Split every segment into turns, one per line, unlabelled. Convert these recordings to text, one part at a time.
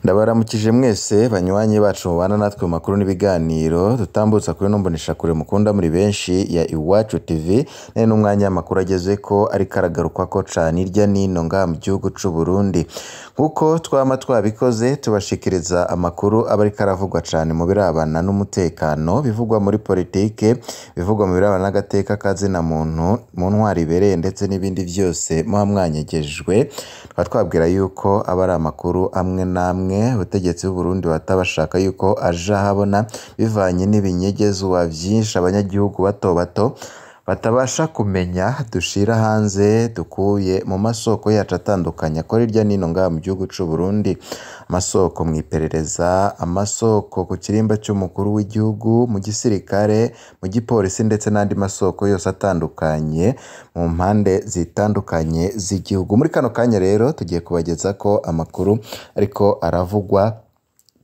Ndabaramukije mwese banywanyi bacu mubana natwe mu makuru n'ibiganiro dutambutsa kuri nombonesha kure mukunda muri benshi ya Iwacu TV nene n'umwanya amakuru ageze ko ari karagaruka ko cane irya nino ngaha mu gihugu c'u Burundi nkuko twama twabikoze tubashikiriza amakuru aba ari karavugwa cane mu birabana n'umutekano bivugwa muri politike bivugwa mu birabana n'agateka kazina muntu mu ntwari ibereye ndetse n'ibindi vyose muha mwanyegejwe twabwira yuko aba ari amakuru amwe namwe ubutegetsi bw'u Burundi batabashaka yuko aja habona bivanye n'ibinyegezwa vyinshi abanyagihugu bato bato batabasha kumenya dushira hanze dukuye mu masoko yacu atandukanye akora irya nino ngaha mu gihugu c'u Burundi amasoko mwiperereza amasoko ku kirimba cy'umukuru w'igihugu mu gisirikare mu gipolisi ndetse n'andi masoko yose atandukanye mu mpande zitandukanye z'igihugu muri kano kanya rero tugiye kubageza ko amakuru ariko aravugwa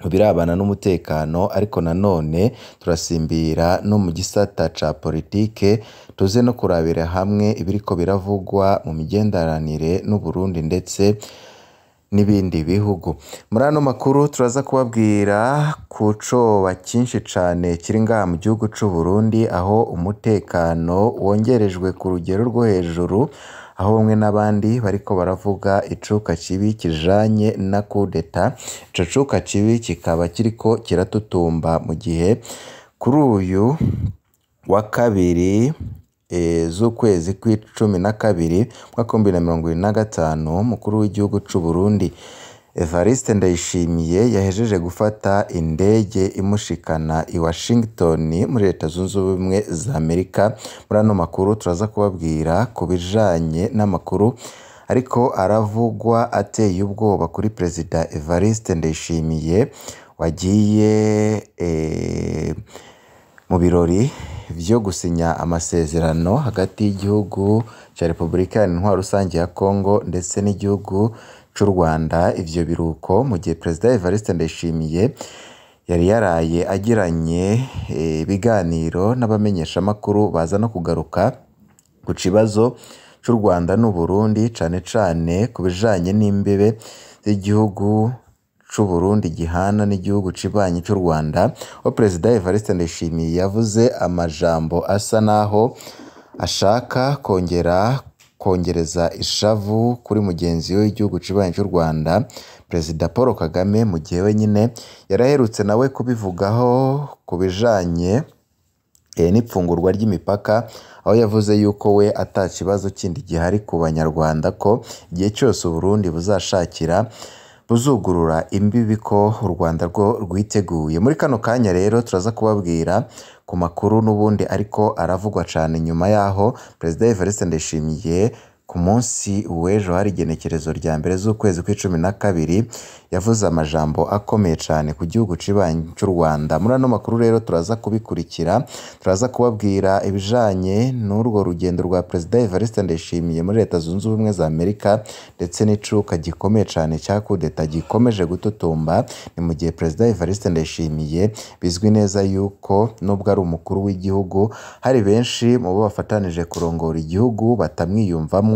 mu birabana n'umutekano ariko nanone turasimbira no mu gisata ca politike tuze no kurabira hamwe ibiriko biravugwa mu migenderanire n'u Burundi ndetse n'ibindi bihugu muri ano makuru turaza kubabwira ku coba cyinshi cane kiri ngaha mu gihugu c'u Burundi aho umutekano wongerejwe ku rugero rwo hejuru aho bamwe n'abandi bariko baravuga icuka kibi kijanye na kudeta ico cuka kibi kikaba kiriko kiratutumba mu gihe kuri uyu wa kabiri z'ukwezi kw'icumi na kabiri mwaka 2025 mukuru w'igihugu c'u Burundi Evariste Ndayishimiye yahejeje gufata indege imushikana i Washington muri Leta Zunze Ubumwe za Amerika muri ano makuru turaza kubabwira ku bijanye n'amakuru ariko aravugwa ateye ubwoba kuri Perezida Evariste Ndayishimiye wagiye mu birori vyo gusinya amasezerano hagati y'igihugu ca Repubulika Iharanira Rusange ya Kongo ndetse n'igihugu c'u Rwanda ivyo biruko mu gihe Perezida Evariste Ndayishimiye yari yaraye agiranye ibiganiro n'abamenyesha makuru baza no kugaruka ku kibazo c'u Rwanda n'u Burundi cane cane ku bijanye n'imbebe z'igihugu c'u Burundi gihana n'igihugu cibanyi c'u Rwanda aho Perezida Evariste Ndayishimiye yavuze amajambo asa naho ashaka kongereza ishavu kuri mugenzi we w'igihugu cibanyi c'u Rwanda Perezida Paul Kagame mu gihe wenyine yaraherutse nawe kubivugaho ku bijanye n'ipfungurwa ry'imipaka aho yavuze yuko we ata kibazo kindi gihari ku banyarwanda ko igihe cyose u Burundi buzashakira buzugurura imbibi ko u Rwanda rwo rwiteguye muri kano kanya rero turaza kubabwira ku makuru n'ubundi ariko aravugwa cane nyuma yaho Perezida Evariste Ndayishimiye ku munsi w'ejo hari igenekerezo rya mbere z'ukwezi kw'icumi na kabiri yavuze amajambo akomeye cane ku gihugu cibanyi c'u Rwanda muri ano makuru rero turaza kubikurikira turaza kubabwira ibijanye n'urwo rugendo rwa Perezida Evariste Ndayishimiye muri Leta Zunze Ubumwe za Amerika ndetse n'icuka gikomeye cane cya kudeta gikomeje gututumba ni mu gihe Perezida Evariste Ndayishimiye bizwi neza yuko nubwo ari umukuru w'igihugu hari benshi mu bo bafatanije kurongora igihugu batamwiyumvamwo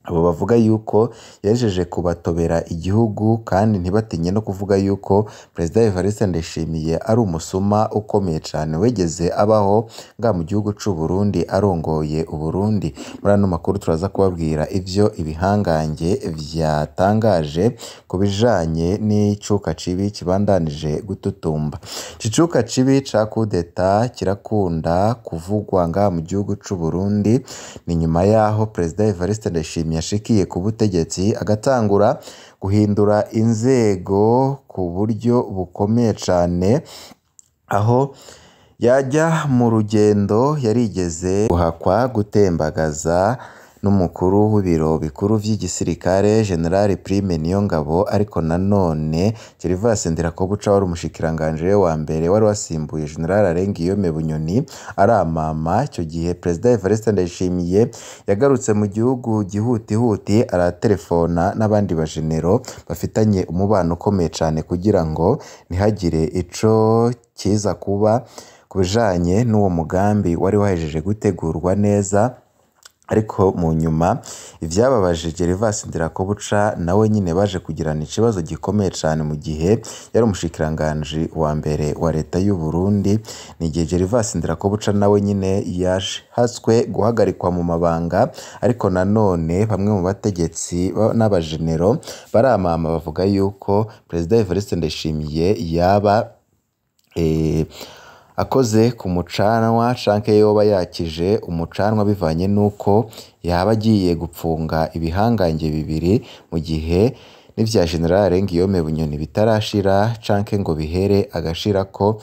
abo bavuga yuko yajeje kubatobera igihugu kandi ntibatinye no kuvuga yuko Perezida Evariste Ndayishimiye ari umusuma ukomeye cane wegeze abaho nga mu gihugu c'u Burundi arongoye u Burundi muri ano makuru turaza kubabwira ivyo ibihangange vyatangaje ku bijanye n'icuka cibi kibandanije gututumba icuka cibi ca kudeta kirakunda kuvugwa nga mu gihugu c'u Burundi ni nyuma yaho Perezida Evariste Ndayishimiye yashikiye ku butegetsi agatangura guhindura inzego ku buryo bukomeye cane aho yajya mu rugendo yarigeze guhakwa gutembagaza n'umukuru w'ibiro bikuru vy'igisirikare General Prime Niyongabo ariko nanone Gervas Ndirakobuca wari umushikiranganje wa mbere wari wasimbuye General Arengiyome Bunyoni aramama icyo gihe Perezida Evariste Ndayishimiye yagarutse mu gihugu gihutihuti aratelefona n'abandi bajenero bafitanye umubano ukomeye cane kugira ngo ntihagire ico kiza kuba kubijanye n'uwo mugambi wari wahejeje gutegurwa neza ariko mu nyuma ivyababaje Gervas Ndirakobuca nawe nyine baje kugirana ikibazo gikomeye cyane mu gihe yari umushikiranganji wa mbere wa leta y'u Burundi. Ni igihe Gervas Ndirakobuca nawe nyine yahaswe guhagarikwa mu mabanga, ariko nanone bamwe mu bategetsi n'abajenero baramama bavuga yuko Perezida Evariste Ndayishimiye yaba akoze ku mucanwa canke yoba yakije umucanwa bivanye nuko yaba agiye gupfunga ibihangange bibiri mu gihe n'ivya General Guillaume Bunyoni bitarashira canke ngo bihere agashirako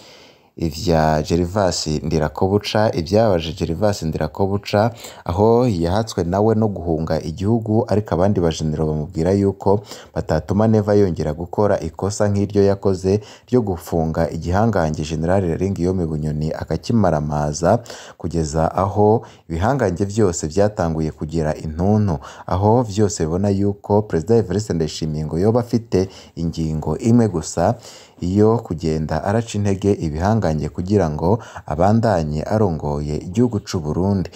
ivya Gervas Ndirakobuca. Ibyabaje Gervas Ndirakobuca aho yahatswe nawe no guhunga igihugu, ariko abandi bajenero bamubwira yuko batatuma neva yongera gukora ikosa nk'iryo yakoze ryo gufunga igihangange General Guillaume Bunyoni akakimaramaza, kugeza aho ibihangange byose byatanguye kugira intuntu, aho byose bibona yuko Perezida Evariste Ndayishimiye ngo yoba afite ingingo imwe gusa iyo kugenda araca intege ibihangange kugira ngo abandanye arongoye igihugu c'u Burundi.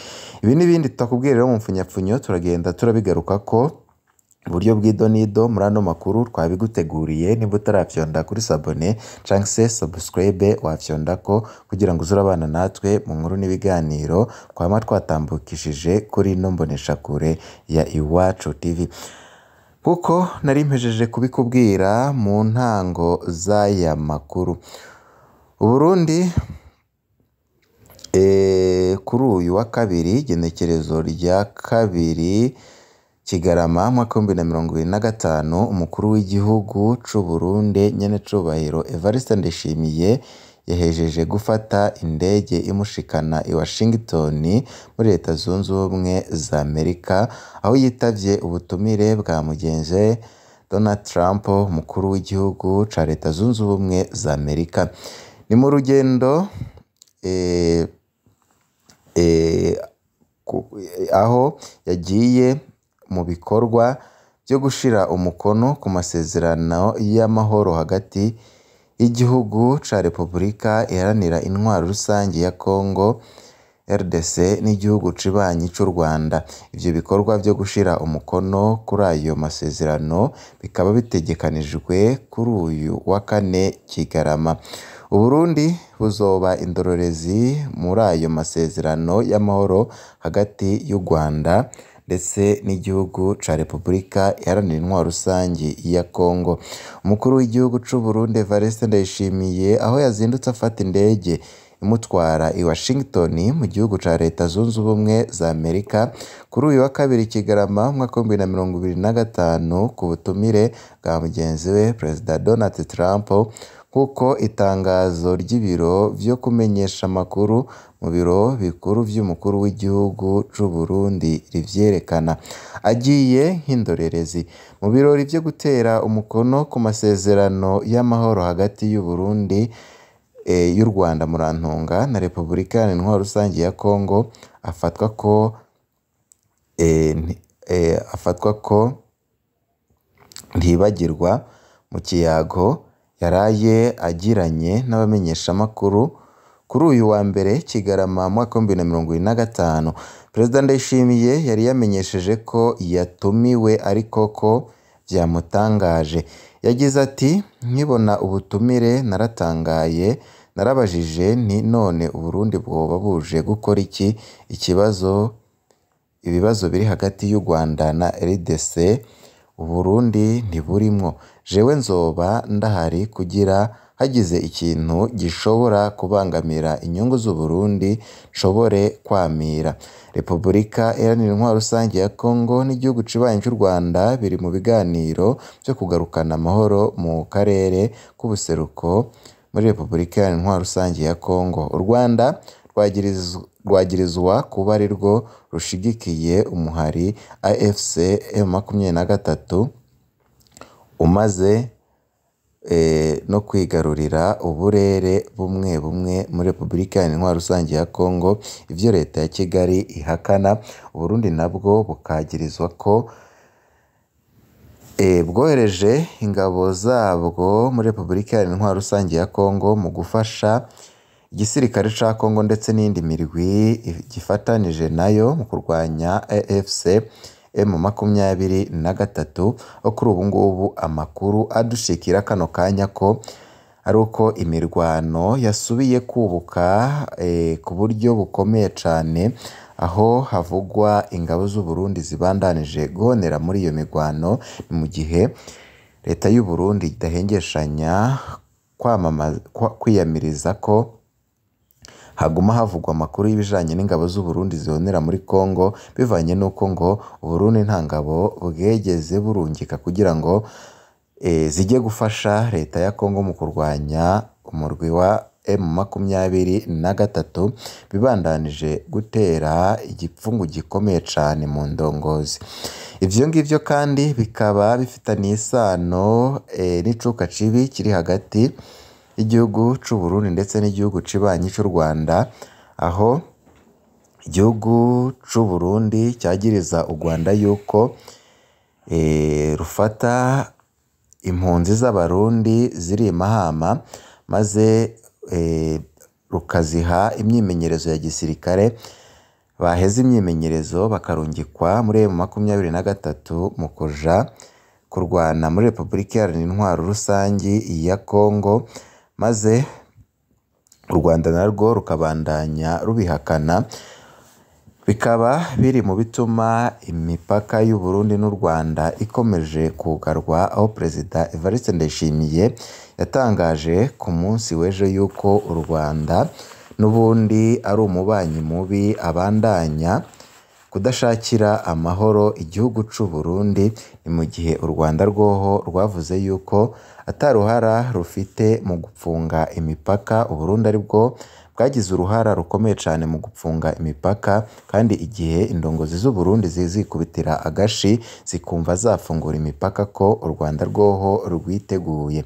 Ibi n'ibindi tutakubwira rero mu mfunyapfunyo turagenda turabigaruka ko uburyo bw'idonido muri ano makuru twabiguteguriye. Niba utaravyonda kuri sabone canke se subscribe wafyonda ko kugira ngo uzurabana natwe mu nkuru n'ibiganiro twama twatambukishije kuri ino mboneshakure ya Iwacu TV. Kuko nari mpejeje kubikubwira mu ntango z'aya makuru, Uburundi kuri uyu wa kabiri genekerezo rya kabiri Kigarama mwaka w'2025 umukuru w'igihugu c'u Burundi nyene cubahiro Evariste Ndayishimiye yahejeje gufata indege imushikana i Washington muri Leta Zunze Ubumwe za Amerika, aho yitavye ubutumire bwa mugenzi Donald Trump umukuru w'igihugu ca Leta Zunze Ubumwe za Amerika. Ni mu rugendo aho yagiye mu bikorwa byo gushira umukono ku masezerano y'amahoro hagati y'igihugu ca Repubulika Iharanira Intwaro Rusange ya Congo RDC n'igihugu cibanyi c'u Rwanda. Ivyo bikorwa byo gushira umukono kuri ayo masezerano bikaba bitegekanijwe kuri uyu wa kane Kigarama. Uburundi buzoba indorerezi muri ayo masezerano y'amahoro hagati y'u Rwanda ndetse n'igihugu ca Repubulika Iharanira Intwaro Rusange ya Congo. Umukuru w'igihugu c'u Burundi Evariste Ndayishimiye aho yazindutse afata indege imutwara i Washington mu gihugu ca Leta Zunze Ubumwe za Amerika kuri uyu wa kabiri Kigarama mwaka w'2025 ku butumire bwa mugenzi we Perezida Donald Trump, kuko itangazo ry'ibiro vyo kumenyesha amakuru mu biro bikuru vy'umukuru w'igihugu c'u Burundi rivyerekana. Agiye nk'indorerezi mu birori vyo gutera umukono ku masezerano y'amahoro hagati y'u Burundi y'u Rwanda murantunga na Repubulika Iharanira Intwaro Rusange ya Congo. Afatwa ko ntibagirwa mu kiyago yaraye agiranye n'abamenyeshamakuru kuri uyu wa mbere Kigarama mwaka w'2025. Perezida Ndayishimiye yari yamenyesheje ko yatumiwe ariko ko vyamutangaje. Yagize ati nkibona ubutumire naratangaye, narabajije nti none Uburundi bwoba buje gukora iki? Ibibazo biri hagati y'u Rwanda na RDC Uburundi ntiburimwo. Jewe nzoba ndahari kugira hagize ikintu gishobora kubangamira inyungu z'Uburundi nshobore kwamira. Repubulika Iharanira Intwaro Rusange ya Congo n'igihugu cibanyi c'u Rwanda biri mu biganiro vyo kugarukana amahoro mu karere k'ubuseruko muri Repubulika Iharanira Intwaro Rusange ya Congo. U Rwanda rwagirizwa kuba ari rwo rushigikiye umuhari AFC M23 umaze no kwigarurira uburere bumwe bumwe muri Repubulika Iharanira Intwaro Rusange ya Congo, ivyo leta ya Kigali ihakana. Uburundi nabwo bukagirizwa ko bwohereje ingabo zabwo muri Repubulika Iharanira Intwaro Rusange ya Congo mu gufasha igisirikare ca Congo ndetse n'indi mirwi gifatanije nayo mu kurwanya AFC M23 aho kuri ubu ngubu amakuru adushikira kano kanya ko ari uko imirwano yasubiye kubuka ku buryo bukomeye cyane, aho havugwa ingabo z'u Burundi zibandanije guhonera muri iyo mirwano, ni mu gihe leta y'u Burundi idahengeshanya kwiyamiriza ko haguma havugwa amakuru y'ibijanye n'ingabo z'u Burundi zihonera muri Congo, bivanye n'uko ngo Uburundi nta ngabo bwegeze burungika kugira ngo zijye gufasha leta ya Congo mu kurwanya umurwi wa M23 bibandanije gutera igipfungu gikomeye cyane mu ndongozi. Ivyo ngivyo kandi bikaba bifitaniye isano n'icuka cibi kiri hagati y'igihugu c'u Burundi ndetse n'igihugu cibanyi c'u Rwanda, aho igihugu c'u Burundi cyagiriza u Rwanda yuko rufata impunzi z'abarundi ziri Mahama maze rukaziha imyimenyerezo ya gisirikare, baheze imyimenyerezo bakarungikwa muri M23 mu kuja kurwana muri Repubulika Iharanira Intwaro Rusangi ya Congo, maze u Rwanda narwo rukabandanya rubihakana. Bikaba biri mu bituma imipaka y'u Burundi n'u Rwanda ikomeje kugarwa, aho Perezida Evariste Ndayishimiye yatangaje ku munsi w'ejo yuko u Rwanda n'ubundi ari umubanyi mubi, abandanya kudashakira amahoro igihugu c'u Burundi, ni mu gihe u Rwanda rwoho rwavuze yuko ataruhara rufite mu gupfunga imipaka, u Burundi aribwo bwagize uruhara rukomeye cyane mu gupfunga imipaka, kandi igihe indongozi z'u Burundi zizikubitira agashi zikumva zafungura imipaka ko u Rwanda rwoho rwiteguye.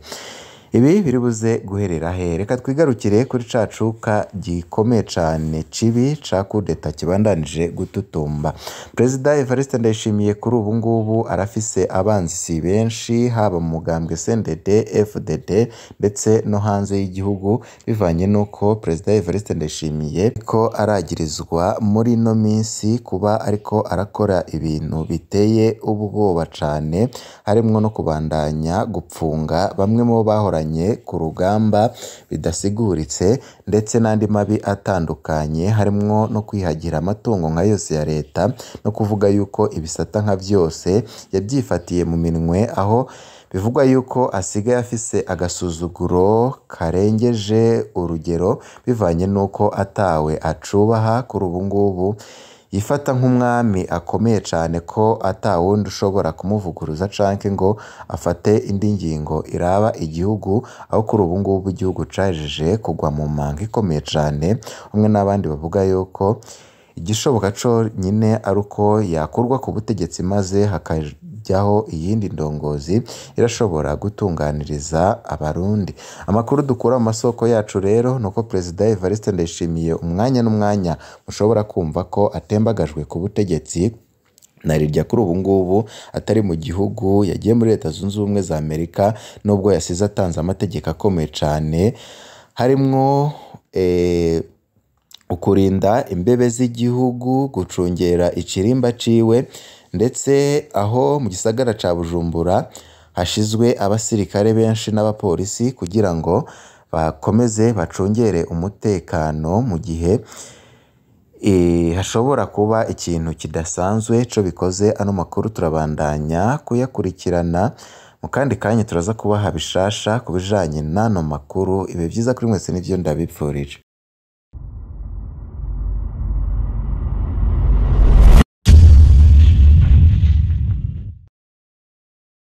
Ibi biri buze guherera he? Reka twigarukire kuri ca cuka gikomeye cyane cibi ca kudeta kibandanije gututumba. Perezida Evariste Ndayishimiye kuri ubu ngubu arafise abanzi si benshi, haba mu mugambwe CNDD FDD ndetse no hanze y'igihugu, bivanye nuko Perezida Evariste Ndayishimiye ko aragirizwa muri no minsi kuba ariko arakora ibintu biteye ubwoba cyane, harimwo no kubandanya gupfunga bamwe mu bahora ku rugamba bidasiguritse, ndetse n'andi mabi atandukanye, harimwo no kwihagira amatungo nka yose ya leta, no kuvuga yuko ibisata nka byose yabyifatiye mu minwe, aho bivugwa yuko asigaye afise agasuzuguro karengeje urugero, bivanye nuko atawe acubaha kuri ubu ngubu, yifata nk'umwami akomeye cyane ko atawundi ushobora kumuvuguruza canke ngo afate indi ngingo iraba igihugu, aho kuri ubu ngubu igihugu cajeje kugwa mu manga ikomeye cyane. Umwe n'abandi bavuga yuko igishoboka co nyine ari uko yakurwa ku butegetsi maze hakajyaho iyindi ndongozi irashobora gutunganiriza abarundi. Amakuru dukura mu masoko yacu rero nuko Perezida Evariste Ndayishimiye umwanya n'umwanya mushobora kumva ko atembagajwe ku butegetsi, narirya kuri ubu ngubu atari mu gihugu, yagiye muri Leta Zunze Ubumwe za Amerika, nubwo yasize atanze amategeko akomeye cyane, harimwo ukurinda imbebe z'igihugu, gucungera ikirimba ciwe, ndetse aho mu gisagara ca Bujumbura hashizwe abasirikare benshi n'abapolisi kugira ngo bakomeze bacungere umutekano mu gihe hashobora kuba ikintu kidasanzwe co bikoze. Ano makuru turabandanya kuyakurikirana, mu kandi kanya turaza kubaha bishasha ku bijanye n'ano makuru. Ibe byiza kuri mwese, nivyo ndabipfurije.